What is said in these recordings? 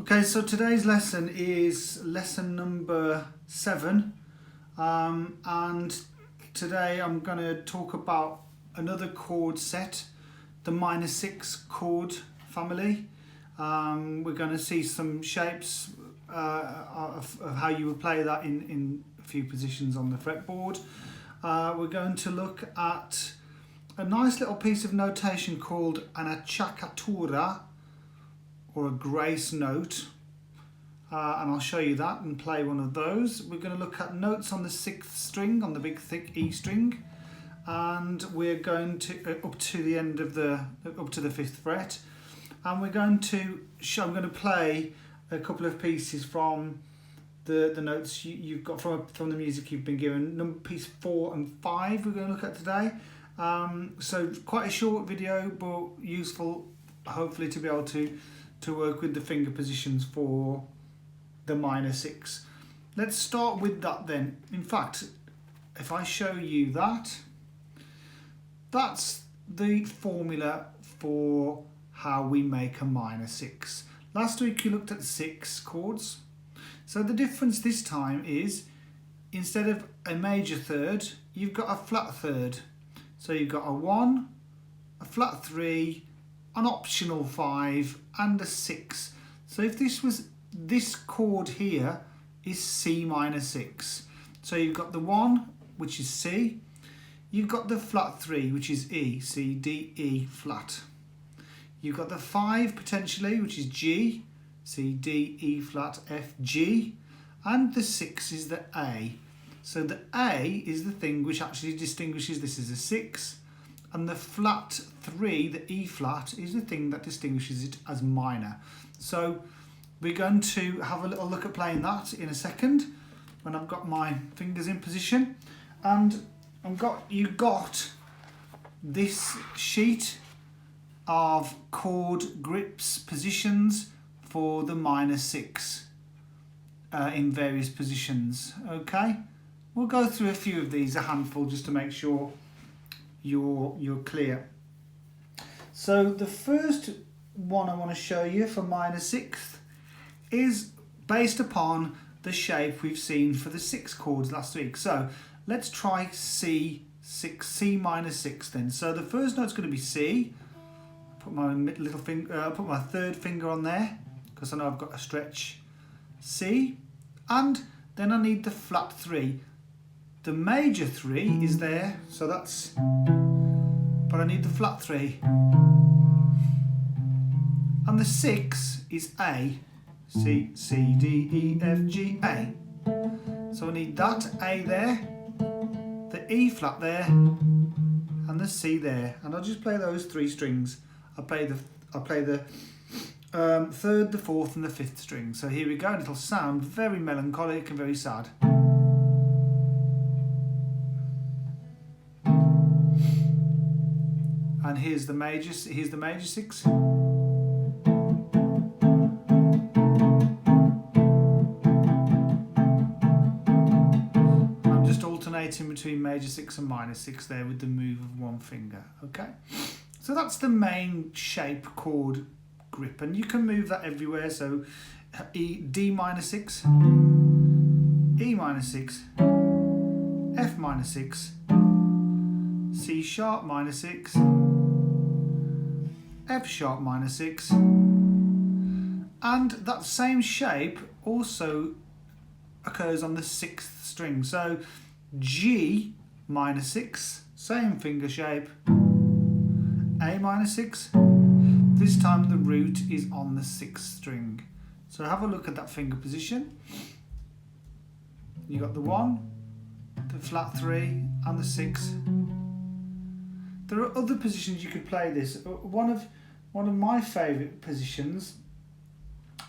Okay, so today's lesson is lesson number 7, and today I'm going to talk about another chord set, the minor 6 chord family. We're going to see some shapes of how you would play that in a few positions on the fretboard. We're going to look at a nice little piece of notation called an Acciaccatura, or a grace note, and I'll show you that and play one of those. We're going to look at notes on the 6th string, on the big thick E string, and we're going to up to the end of up to the 5th fret, and we're going to I'm going to play a couple of pieces from the notes you've got from the music you've been given. Piece 4 and 5 we're going to look at today. So quite a short video, but useful, hopefully, to be able to work with the finger positions for the minor 6. Let's start with that then. In fact, if I show you that, that's the formula for how we make a minor 6. Last week you looked at 6 chords. So the difference this time is, instead of a major third, you've got a flat third. So you've got a 1, a flat 3, an optional 5 and a 6. So if this chord here is C minor 6. So you've got the 1, which is C. You've got the flat 3, which is E, C, D, E flat. You've got the 5 potentially, which is G, C, D, E flat, F, G. And the 6 is the A. So the A is the thing which actually distinguishes this as a 6. And the flat 3, the E flat, is the thing that distinguishes it as minor. So we're going to have a little look at playing that in a second, when I've got my fingers in position. And you got this sheet of chord grips positions for the minor 6 in various positions. Okay, we'll go through a few of these, a handful, just to make sure you're clear. So the first one I want to show you for minor 6th is based upon the shape we've seen for the 6 chords last week. So let's try C minor 6 then. So the first note's going to be C. Put my little finger, put my third finger on there, because I know I've got a stretch. C, and then I need the flat 3. The major 3 is there, so that's, but I need the flat 3. And the 6 is A, C, C, D, E, F, G, A. So I need that A there, the E flat there, and the C there. And I'll just play those 3 strings. I'll play the 3rd, the 4th and the 5th string. So here we go, and it'll sound very melancholic and very sad. And here's the major 6. I'm just alternating between major 6 and minor 6 there with the move of one finger. Okay, so that's the main shape chord grip, and you can move that everywhere. So D minor 6, E minor 6, F minor 6, C sharp minor 6, F sharp minor 6, and that same shape also occurs on the 6th string. So G minor 6, same finger shape, A minor 6, this time the root is on the 6th string. So have a look at that finger position. You got the 1, the flat 3 and the 6. There are other positions you could play this. One of my favourite positions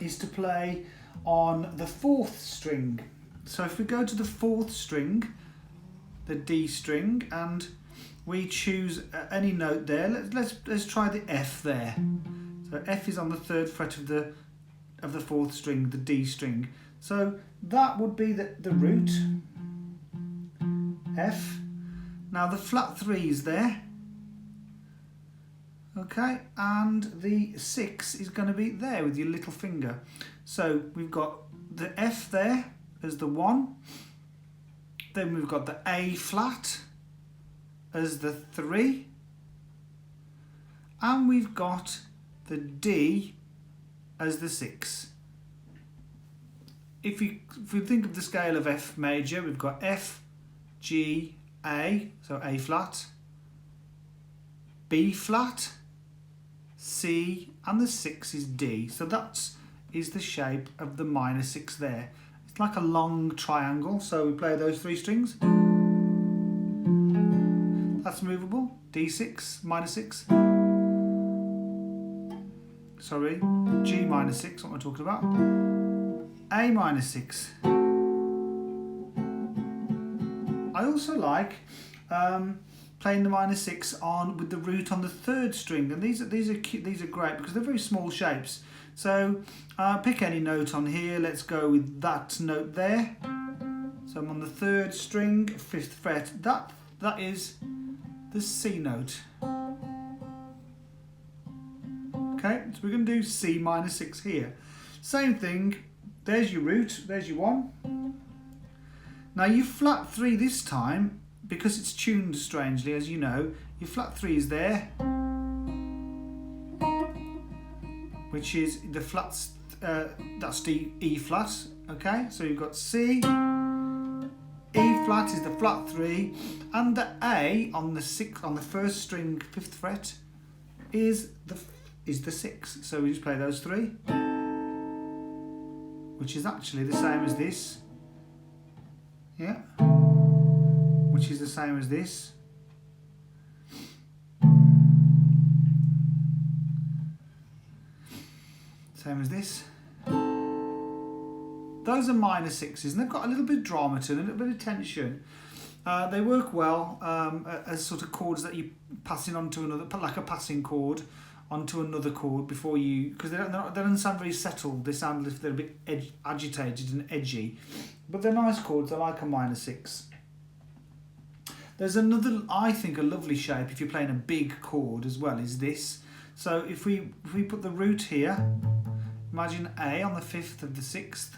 is to play on the 4th string. So if we go to the 4th string, the D string, and we choose any note there, let's try the F there. So F is on the 3rd fret of the 4th string, the D string. So that would be the root, F. Now the flat 3 is there. Okay, and the 6 is going to be there with your little finger. So we've got the F there as the 1. Then we've got the A flat as the 3. And we've got the D as the 6. If we think of the scale of F major, we've got F, G, A, so A flat, B flat, C, and the 6 is D. So that is the shape of the minor 6 there. It's like a long triangle, so we play those 3 strings. That's movable, D6, minor 6. Sorry, G minor 6, what am I talking about? A minor 6. I also like playing the minor 6 on with the root on the 3rd string, and these are cute, these are great because they're very small shapes. So pick any note on here. Let's go with that note there. So I'm on the 3rd string, 5th fret. That is the C note. Okay, so we're going to do C minor 6 here. Same thing. There's your root, there's your 1. Now you flat 3 this time, because it's tuned strangely, as you know, your flat 3 is there, which is the flats, that's the E flat, okay? So you've got C, E flat is the flat 3, and the A on the 1st string, 5th fret, is the 6. So we just play those 3. Which is actually the same as this, yeah, which is the same as this, same as this. Those are minor 6s, and they've got a little bit of drama to them, a little bit of tension. They work well as sort of chords that you passing on to another, like a passing chord onto another chord before you, because they don't sound very settled. They sound as if they're a bit agitated and edgy, but they're nice chords. I like a minor 6. There's another, I think, a lovely shape if you're playing a big chord as well, is this. So if we put the root here, imagine A on the 5th of the 6th,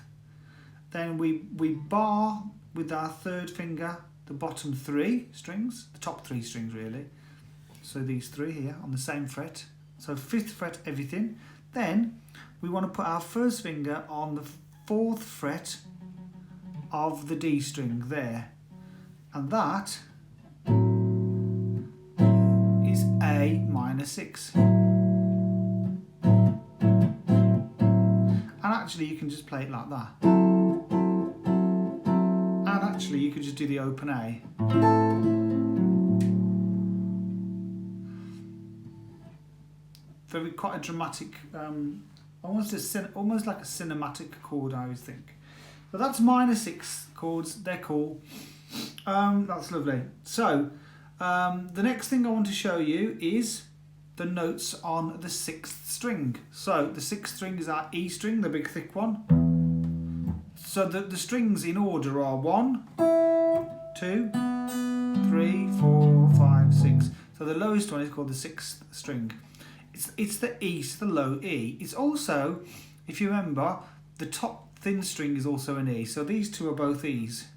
then we bar with our 3rd finger the bottom 3 strings, the top 3 strings really. So these 3 here on the same fret. So 5th fret everything. Then we want to put our 1st finger on the 4th fret of the D string there. And that is A minor 6. And actually you can just play it like that. And actually you could just do the open A. Quite a dramatic, almost like a cinematic chord, I would think. But that's minor 6 chords. They're cool. That's lovely. So the next thing I want to show you is the notes on the 6th string. So the 6th string is our E string, the big thick one. So the strings in order are 1, 2, 3, 4, 5, 6. So the lowest one is called the 6th string. It's the E, it's the low E. It's also, if you remember, the top thin string is also an E. So these two are both E's.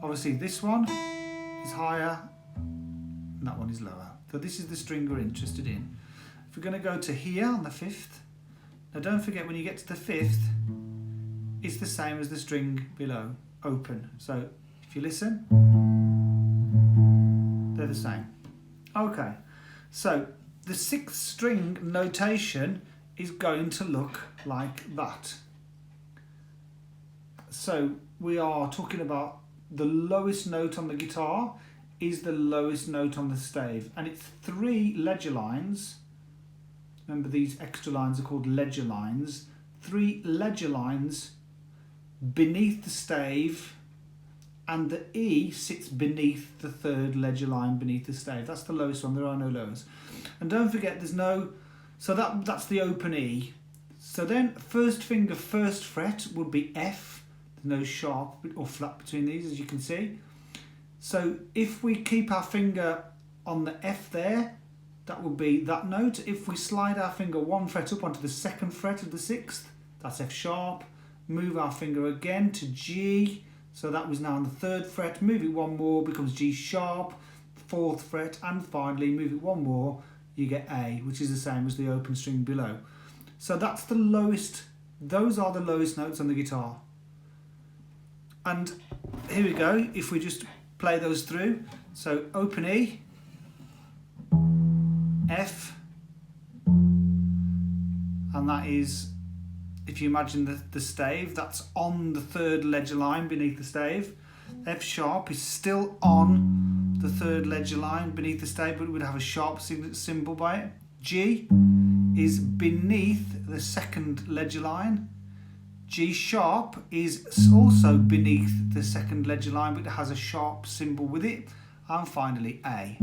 Obviously this one is higher and that one is lower. So this is the string we're interested in. If we're going to go to here on the 5th, now don't forget when you get to the 5th, it's the same as the string below, open. So if you listen, they're the same. Okay, so the 6th string notation is going to look like that. So we are talking about the lowest note on the guitar is the lowest note on the stave, and it's 3 ledger lines. Remember, these extra lines are called ledger lines. 3 ledger lines beneath the stave, and the E sits beneath the 3rd ledger line beneath the stave. That's the lowest one. There are no lows. And don't forget, there's no, so that's the open E. So then 1st finger, 1st fret would be F. There's no sharp or flat between these, as you can see. So if we keep our finger on the F there, that would be that note. If we slide our finger 1 fret up onto the 2nd fret of the 6th, that's F sharp. Move our finger again to G, so that was now on the 3rd fret. Move it 1 more, becomes G sharp, 4th fret, and finally move it 1 more, you get A, which is the same as the open string below. So that's the lowest, those are the lowest notes on the guitar. And here we go, if we just play those through. So open E, F, and that is, if you imagine the stave, that's on the 3rd ledger line beneath the stave. F sharp is still on the 3rd ledger line beneath the stave, but it would have a sharp symbol by it. G is beneath the 2nd ledger line. G sharp is also beneath the 2nd ledger line, but it has a sharp symbol with it. And finally A,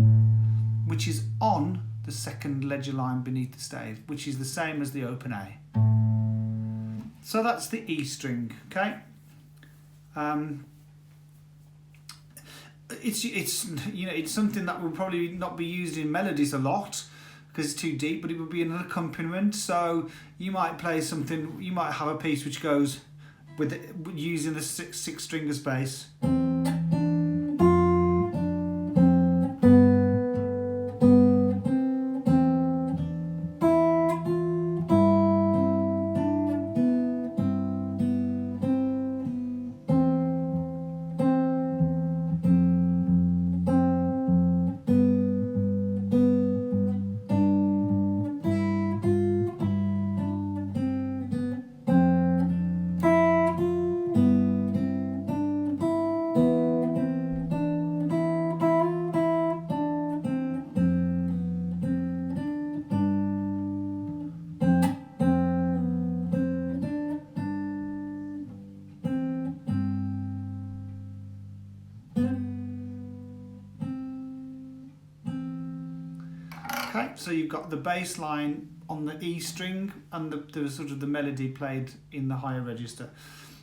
which is on the 2nd ledger line beneath the stave, which is the same as the open A. So that's the E string, okay? It's something that will probably not be used in melodies a lot because it's too deep, but it would be an accompaniment. So you might play something, you might have a piece which goes with it, using the six string as bass. Okay, so you've got the bass line on the E string and the sort of the melody played in the higher register.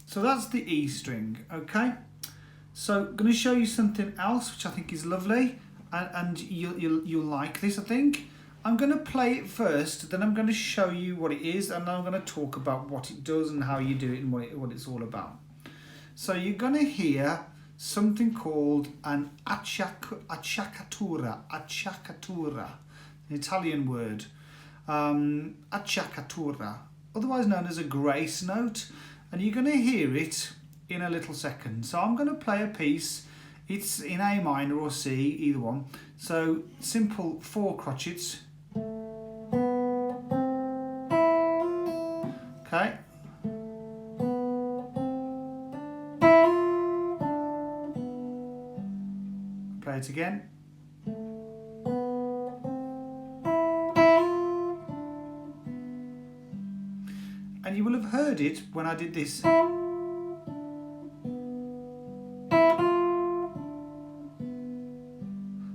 So that's the E string, okay? So I'm going to show you something else which I think is lovely, and you'll like this, I think. I'm going to play it first, then I'm going to show you what it is, and then I'm going to talk about what it does and how you do it and what it's all about. So you're going to hear something called an acciaccatura, an Italian word, acciaccatura, otherwise known as a grace note, and you're going to hear it in a little second. So I'm going to play a piece, it's in A minor or C, either one, so simple 4 crotchets. Okay. Play it again. And you will have heard it when I did this.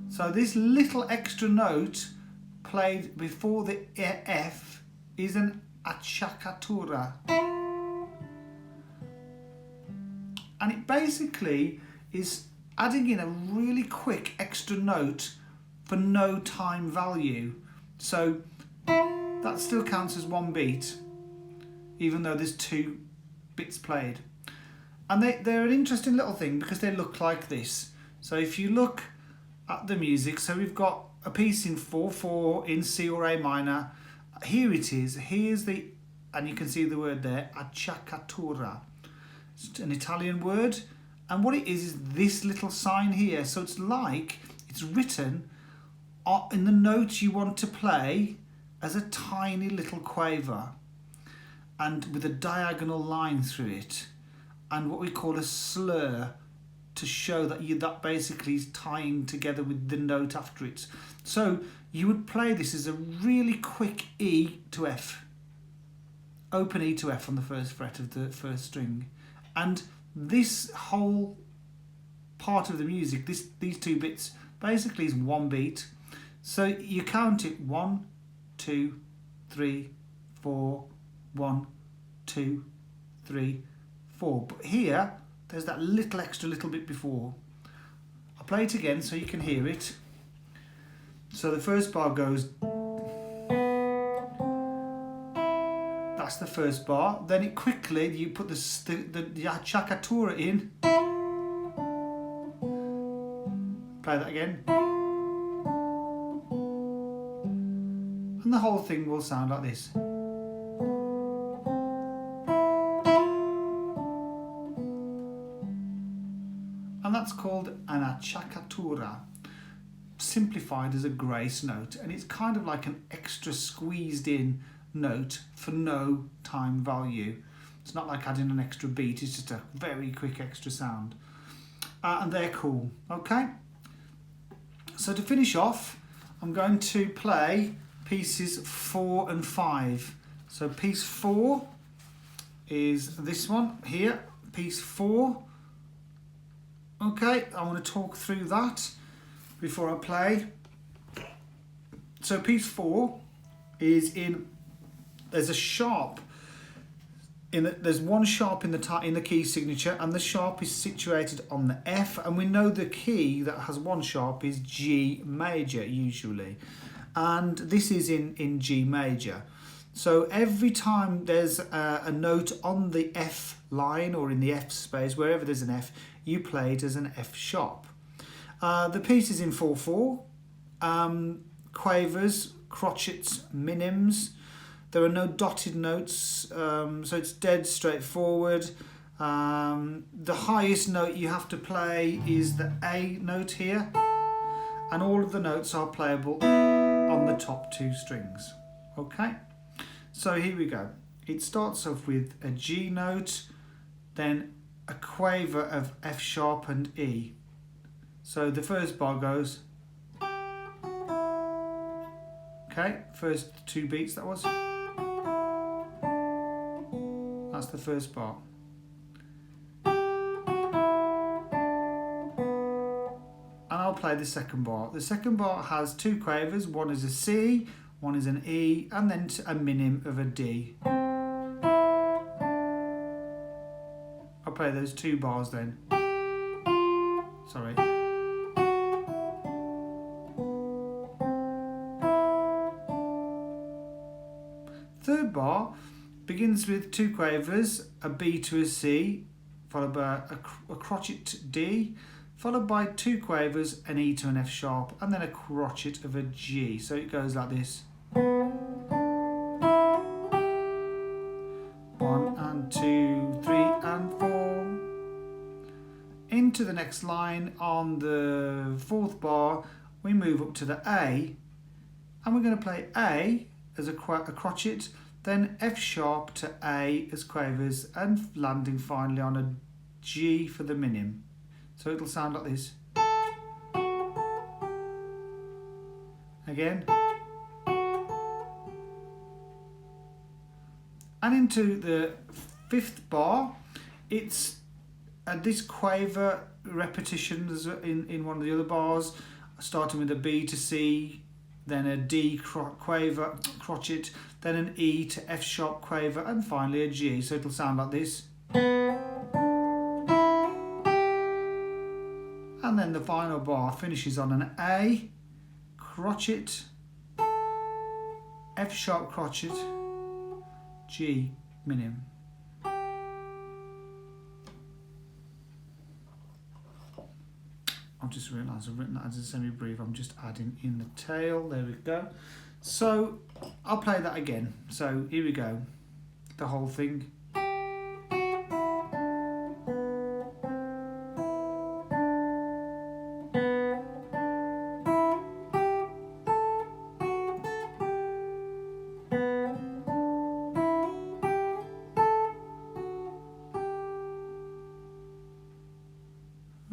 So this little extra note played before the F is an acciaccatura. And it basically is adding in a really quick extra note for no time value. So that still counts as 1 beat, even though there's 2 bits played. And they're an interesting little thing because they look like this. So if you look at the music, so we've got a piece in 4/4 in C or A minor. Here it is, here's the, and you can see the word there, acciaccatura. It's an Italian word, and what it is this little sign here. So it's like it's written in the note you want to play as a tiny little quaver, and with a diagonal line through it, and what we call a slur, to show that that basically is tying together with the note after it. So you would play this as a really quick E to F, open E to F on the 1st fret of the 1st string, and this whole part of the music, these 2 bits, basically is 1 beat. So you count it 1, 2, 3, 4, 1, 2, 3, 4. But here, there's that little extra little bit before. I'll play it again so you can hear it. So the first bar goes, that's the first bar. Then it quickly, you put the Acciaccatura in. Play that again. And the whole thing will sound like this. And that's called an Acciaccatura, simplified as a grace note, and it's kind of like an extra squeezed in note for no time value. It's not like adding an extra beat, it's just a very quick extra sound. And they're cool, okay? So to finish off, I'm going to play pieces 4 and 5. So piece 4 is this one here, piece 4. Okay, I want to talk through that before I play. So piece 4 is in, there's a sharp, there's one sharp in the key signature, and the sharp is situated on the F, and we know the key that has one sharp is G major usually, and this is in G major. So every time there's a note on the F line or in the F space, wherever there's an F, you play it as an F sharp. The piece is in 4/4, quavers, crotchets, minims. There are no dotted notes, so it's dead straightforward. The highest note you have to play is the A note here, and all of the notes are playable on the top 2 strings. Okay, so here we go. It starts off with a G note, then a quaver of F sharp and E. So the first bar goes, okay, first 2 beats that was. That's the first bar. And I'll play the second bar. The second bar has 2 quavers, one is a C, one is an E, and then a minim of a D. I'll play those 2 bars then. Sorry. Third bar begins with 2 quavers, a B to a C, followed by a crotchet D, followed by 2 quavers, an E to an F sharp, and then a crotchet of a G. So it goes like this. 1 and 2, 3 and 4. Into the next line on the 4th bar, we move up to the A, and we're going to play A as a crotchet, then F sharp to A as quavers, and landing finally on a G for the minim. So it'll sound like this. Again. And into the 5th bar, it's this quaver repetitions in one of the other bars, starting with a B to C, then a D quaver, crotchet, then an E to F sharp quaver, and finally a G. So it'll sound like this. And then the final bar finishes on an A, crotchet, F sharp crotchet, G minim. I've just realised I've written that as a semi-brief. I'm just adding in the tail. There we go. So I'll play that again. So here we go. The whole thing.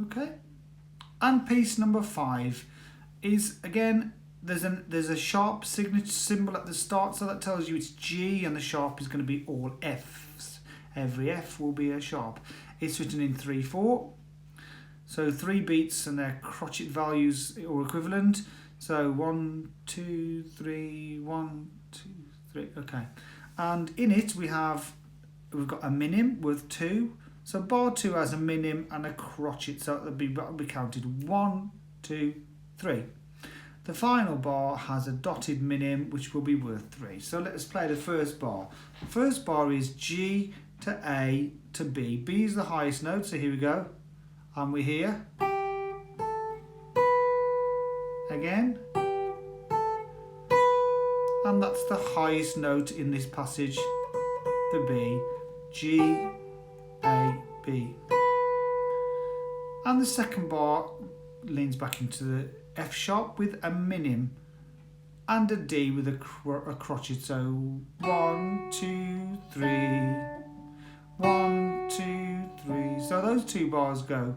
Okay. And piece number 5 is, again, there's a sharp signature symbol at the start, so that tells you it's G, and the sharp is going to be all Fs. Every F will be a sharp. It's written in 3/4, so 3 beats and their crotchet values or equivalent. So 1, 2, 3, 1, 2, 3. Okay, and in it we've got a minim with 2. So bar 2 has a minim and a crotchet, so that'll be counted 1, 2, 3. The final bar has a dotted minim which will be worth 3. So let's play the first bar. The first bar is G to A to B. B is the highest note, so here we go. And we're here. Again. And that's the highest note in this passage, the B. G, A, B. And the second bar leans back into the F sharp with a minim and a D with a crotchet. So 1, 2, 3, 1, 2, 3. So those 2 bars go.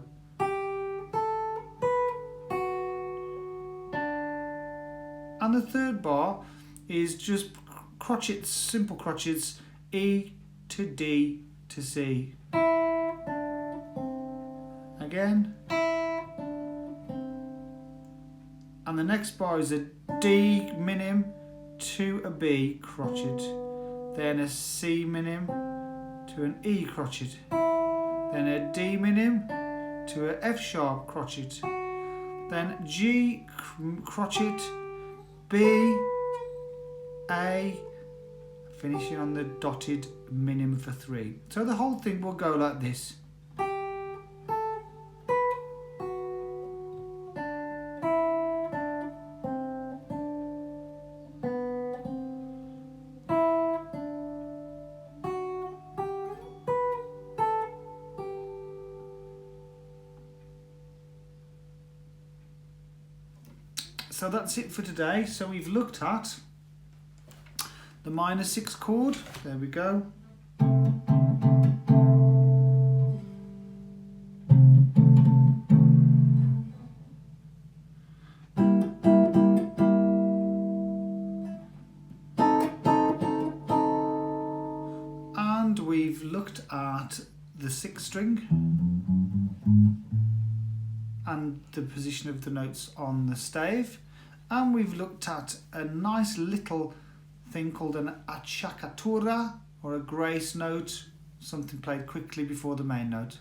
And the third bar is just crotchets, simple crotchets, E to D to C. Again. And the next bar is a D minim to a B crotchet, then a C minim to an E crotchet, then a D minim to a F sharp crotchet, then G crotchet, B, A, finishing on the dotted minim for 3. So the whole thing will go like this. So that's it for today. So we've looked at the minor 6 chord. There we go. And we've looked at the 6th string and the position of the notes on the stave. And we've looked at a nice little thing called an Acciaccatura, or a grace note, something played quickly before the main note.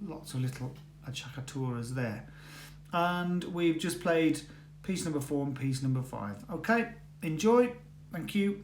Lots of little Acciaccaturas there. And we've just played piece number 4 and piece number 5. Okay, enjoy. Thank you.